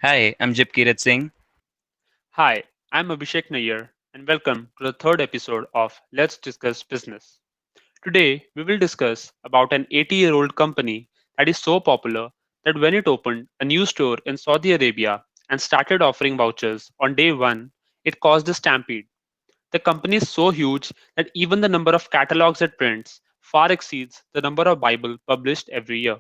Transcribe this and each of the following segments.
Hi, I'm Jipkirat Singh. Hi, I'm Abhishek Nayyar, and welcome to the third episode of Let's Discuss Business. Today, we will discuss about an 80-year-old company that is so popular that when it opened a new store in Saudi Arabia and started offering vouchers on day one, it caused a stampede. The company is so huge that even the number of catalogs it prints far exceeds the number of Bible published every year.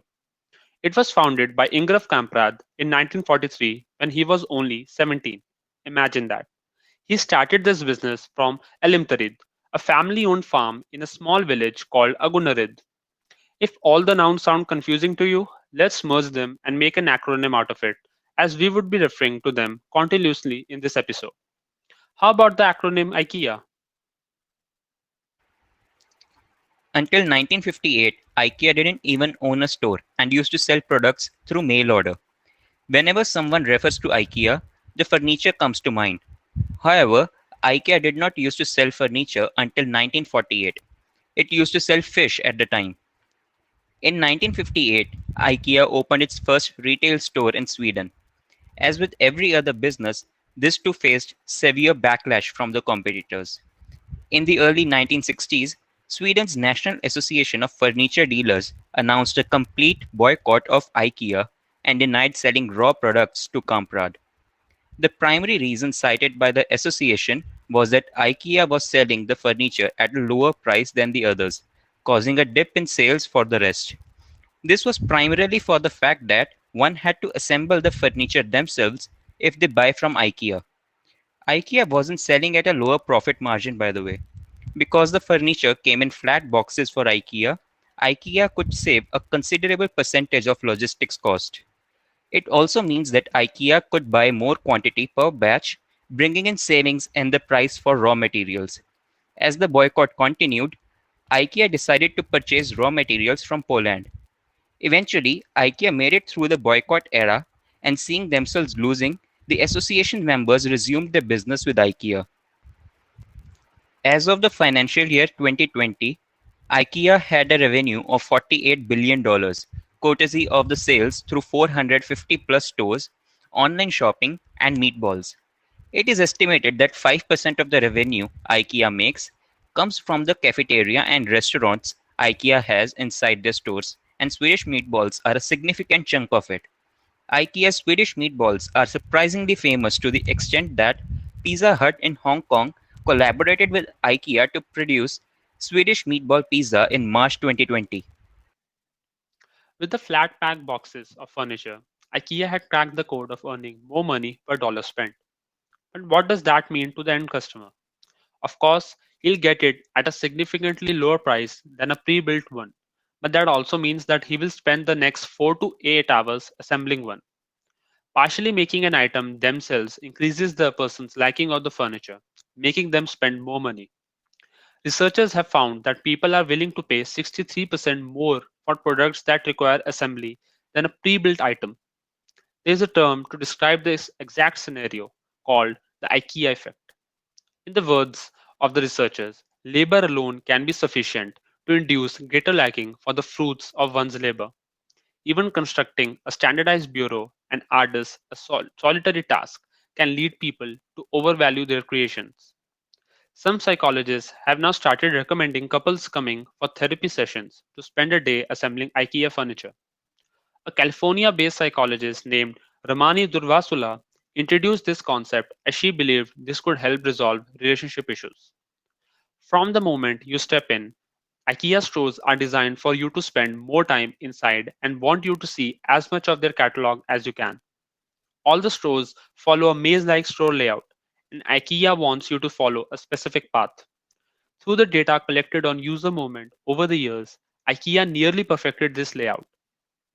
It was founded by Ingraf Kamprad in 1943 when he was only 17. Imagine that. He started this business from Elimtarid, a family owned farm in a small village called Agunarid. If all the nouns sound confusing to you, let's merge them and make an acronym out of it, as we would be referring to them continuously in this episode. How about the acronym IKEA? Until 1958, IKEA didn't even own a store and used to sell products through mail order. Whenever someone refers to IKEA, the furniture comes to mind. However, IKEA did not used to sell furniture until 1948. It used to sell fish at the time. In 1958, IKEA opened its first retail store in Sweden. As with every other business, this too faced severe backlash from the competitors. In the early 1960s, Sweden's National Association of Furniture Dealers announced a complete boycott of IKEA and denied selling raw products to Kamprad. The primary reason cited by the association was that IKEA was selling the furniture at a lower price than the others, causing a dip in sales for the rest. This was primarily for the fact that one had to assemble the furniture themselves if they buy from IKEA. IKEA wasn't selling at a lower profit margin, by the way. Because the furniture came in flat boxes for IKEA, IKEA could save a considerable percentage of logistics cost. It also means that IKEA could buy more quantity per batch, bringing in savings in the price for raw materials. As the boycott continued, IKEA decided to purchase raw materials from Poland. Eventually, IKEA made it through the boycott era, and seeing themselves losing, the association members resumed their business with IKEA. As of the financial year 2020, IKEA had a revenue of $48 billion, courtesy of the sales through 450 plus stores, online shopping, and meatballs. It is estimated that 5% of the revenue IKEA makes comes from the cafeteria and restaurants IKEA has inside their stores, and Swedish meatballs are a significant chunk of it. IKEA's Swedish meatballs are surprisingly famous to the extent that Pizza Hut in Hong Kong collaborated with IKEA to produce Swedish meatball pizza in March 2020. With the flat pack boxes of furniture, IKEA had cracked the code of earning more money per dollar spent. But what does that mean to the end customer? Of course, he'll get it at a significantly lower price than a pre built one, but that also means that he will spend the next 4 to 8 hours assembling one. Partially making an item themselves increases the person's liking of the furniture, making them spend more money. Researchers have found that people are willing to pay 63% more for products that require assembly than a pre built item. There is a term to describe this exact scenario called the IKEA effect. In the words of the researchers, labor alone can be sufficient to induce greater liking for the fruits of one's labor. Even constructing a standardized bureau and artists a solitary task can lead people to overvalue their creations. Some psychologists have now started recommending couples coming for therapy sessions to spend a day assembling IKEA furniture. A California based psychologist named Ramani Durvasula introduced this concept as she believed this could help resolve relationship issues. From the moment you step in, IKEA stores are designed for you to spend more time inside and want you to see as much of their catalog as you can. All the stores follow a maze like store layout, and IKEA wants you to follow a specific path. Through the data collected on user movement over the years, IKEA nearly perfected this layout.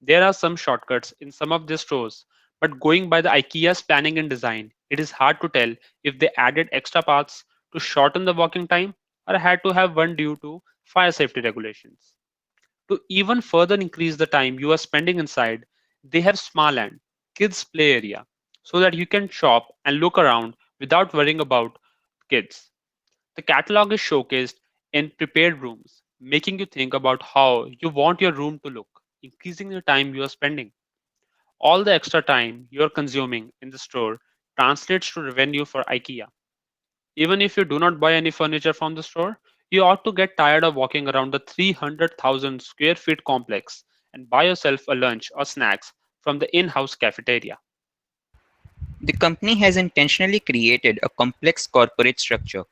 There are some shortcuts in some of their stores, but going by the IKEA's planning and design, it is hard to tell if they added extra paths to shorten the walking time or had to have one due to fire safety regulations. To even further increase the time you are spending inside, they have Smartland, kids play area, so that you can shop and look around without worrying about kids. The catalog is showcased in prepared rooms, making you think about how you want your room to look, increasing the time you are spending. All the extra time you're consuming in the store translates to revenue for IKEA. Even if you do not buy any furniture from the store, you ought to get tired of walking around the 300,000 square feet complex and buy yourself a lunch or snacks from the in house cafeteria. The company has intentionally created a complex corporate structure,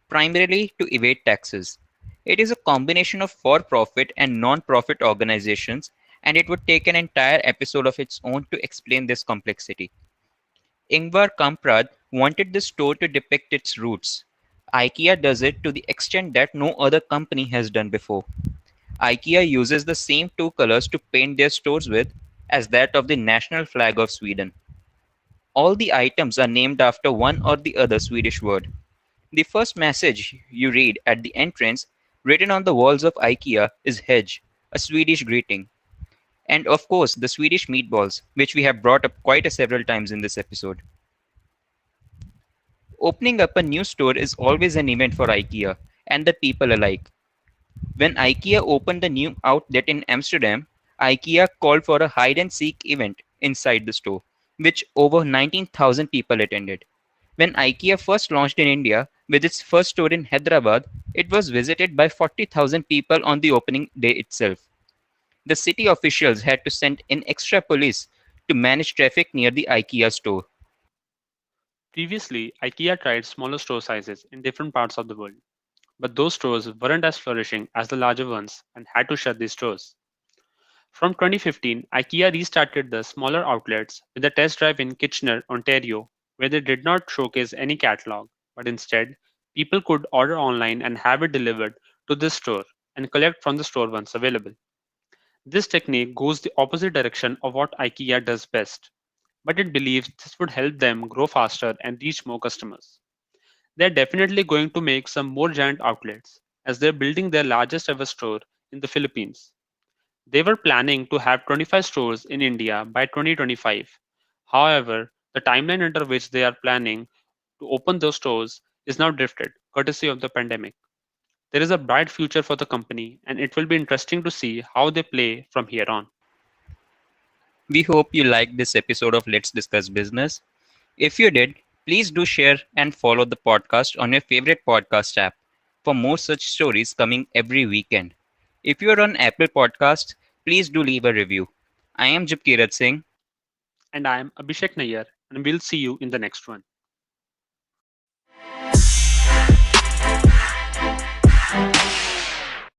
primarily to evade taxes. It is a combination of for profit and non profit organizations, and it would take an entire episode of its own to explain this complexity. Ingvar Kamprad wanted the store to depict its roots. IKEA does it to the extent that no other company has done before. IKEA uses the same two colors to paint their stores with as that of the national flag of Sweden. All the items are named after one or the other Swedish word. The first message you read at the entrance, written on the walls of IKEA, is Hedge, a Swedish greeting. And of course, the Swedish meatballs, which we have brought up quite a several times in this episode. Opening up a new store is always an event for IKEA and the people alike. When IKEA opened the new outlet in Amsterdam, IKEA called for a hide and seek event inside the store, which over 19,000 people attended. When IKEA first launched in India with its first store in Hyderabad, it was visited by 40,000 people on the opening day itself. The city officials had to send in extra police to manage traffic near the IKEA store. Previously, IKEA tried smaller store sizes in different parts of the world, but those stores weren't as flourishing as the larger ones and had to shut these stores. From 2015, IKEA restarted the smaller outlets with a test drive in Kitchener, Ontario, where they did not showcase any catalog, but instead, people could order online and have it delivered to this store and collect from the store once available. This technique goes the opposite direction of what IKEA does best, but it believes this would help them grow faster and reach more customers. They're definitely going to make some more giant outlets as they're building their largest ever store in the Philippines. They were planning to have 25 stores in India by 2025. However, the timeline under which they are planning to open those stores is now drifted, courtesy of the pandemic. There is a bright future for the company, and it will be interesting to see how they play from here on. We hope you liked this episode of Let's Discuss Business. If you did, please do share and follow the podcast on your favorite podcast app for more such stories coming every weekend. If you are on Apple Podcasts, please do leave a review. I am Jipkirat Singh. And I am Abhishek Nayyar, and we'll see you in the next one.